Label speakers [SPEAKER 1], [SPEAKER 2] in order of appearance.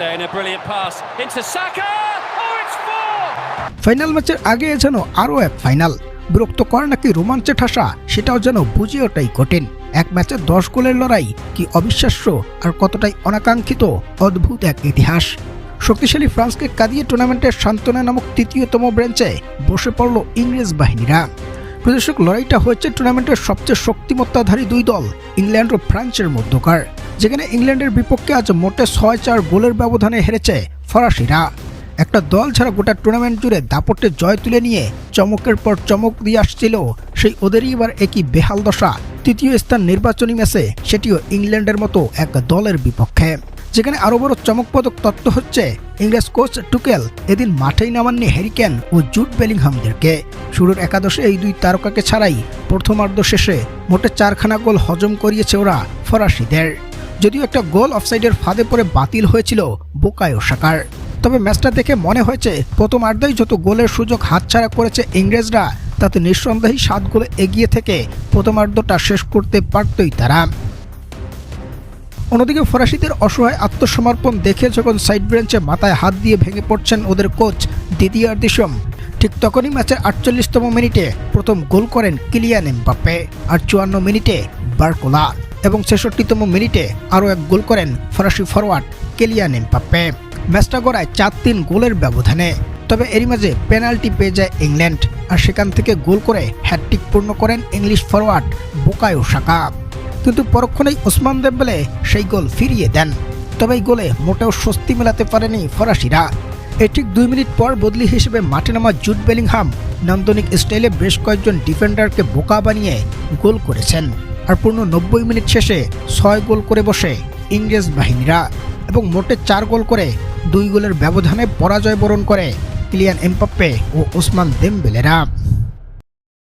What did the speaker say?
[SPEAKER 1] And a brilliant pass into Saka. Oh, it's four!
[SPEAKER 2] Final ম্যাচের আগে যেন আরও এক ফাইনাল, বিরক্ত কর নাকি রোমাঞ্চে ঠাসা সেটাও যেন বুঝে ওঠাই কঠিন। এক ম্যাচে 10 গোলের লড়াই, কি অবিশ্বাস্য আর কতটাই অনাকাঙ্ক্ষিত, অদ্ভুত এক ইতিহাস। শক্তিশালী ফ্রান্সকে কাঁদিয়ে টুর্নামেন্টের সান্ত্বনা নামক তৃতীয়তম ব্রেঞ্চে বসে পড়ল ইংরেজ বাহিনীরা। প্রদর্শক লড়াইটা হয়েছে টুর্নামেন্টের সবচেয়ে শক্তিমত্তাধারী দুই দল ইংল্যান্ড ও ফ্রান্সের মধ্যকার, যেখানে ইংল্যান্ডের বিপক্ষে আজ মোটে 6-4 গোলের ব্যবধানে হেরেছে ফরাসিরা। একটা দল ছাড়া গোটা টুর্নামেন্ট জুড়ে দাপটে জয় তুলে নিয়ে চমকের পর চমক দিয়ে আসছিল, সেই ওদেরই এবার একই বেহাল দশা তৃতীয় স্থান নির্বাচনী ম্যাচে, সেটিও ইংল্যান্ডের মতো এক দলের বিপক্ষে। যেখানে আরও বড় চমকপ্রদক তথ্য হচ্ছে ইংরেজ কোচ টুকেল এদিন মাঠেই নামাননি হ্যারি কেন ও জুড বেলিংহামদেরকে। শুরুর একাদশে এই দুই তারকাকে ছাড়াই প্রথমার্ধ শেষে মোটে 4খানা গোল হজম করিয়েছে ওরা ফরাসিদের। যদিও একটা গোল অফসাইডের ফাঁদে পড়ে বাতিল হয়েছিল বুকায়ো সাকার। তবে ম্যাচটা দেখে মনে হয়েছে প্রথমার্ধেই যত গোলের সুযোগ হাতছাড়া করেছে ইংরেজরা, তাতে নিঃসন্দেহে 7 গোলে এগিয়ে থেকে প্রথমার্ধটা শেষ করতে পারতই তারা। অন্যদিকে ফরাসিদের অসহায় আত্মসমর্পণ দেখে যখন সাইড বেঞ্চে মাথায় হাত দিয়ে ভেঙে পড়ছেন ওদের কোচ দিদিয়ার দিশম, ঠিক তখনই ম্যাচের 48তম মিনিটে প্রথম গোল করেন কিলিয়ান এমবাপ্পে, আর 54 মিনিটে বারকোলা, এবং 66তম মিনিটে আরও এক গোল করেন ফরাসি ফরওয়ার্ড কিলিয়ান এমবাপ্পে। ম্যাচটা গড়ায় 4-3 গোলের ব্যবধানে। তবে এরই মাঝে পেনাল্টি পেয়ে যায় ইংল্যান্ড, আর সেখান থেকে গোল করে হ্যাটট্রিক পূর্ণ করেন ইংলিশ ফরওয়ার্ড বুকায়ো সাকা। কিন্তু পরক্ষণেই ওসমান দেম্বেলে সেই গোল ফিরিয়ে দেন। তবে এই গোলে মোটেও স্বস্তি মেলাতে পারেনি ফরাসিরা। এর ঠিক 2 মিনিট পর বদলি হিসেবে মাঠে নামা জুড বেলিংহাম নান্দনিক স্টাইলে বেশ কয়েকজন ডিফেন্ডারকে বোকা বানিয়ে গোল করেছেন। আর পূর্ণ 90 মিনিট শেষে 6 গোল করে বসে ইংরেজ বাহিনীরা, এবং মোটে 4 গোল করে 2 গোলের ব্যবধানে পরাজয় বরণ করে কিলিয়ান এমবাপ্পে ও ওসমান দেম্বেলেরা।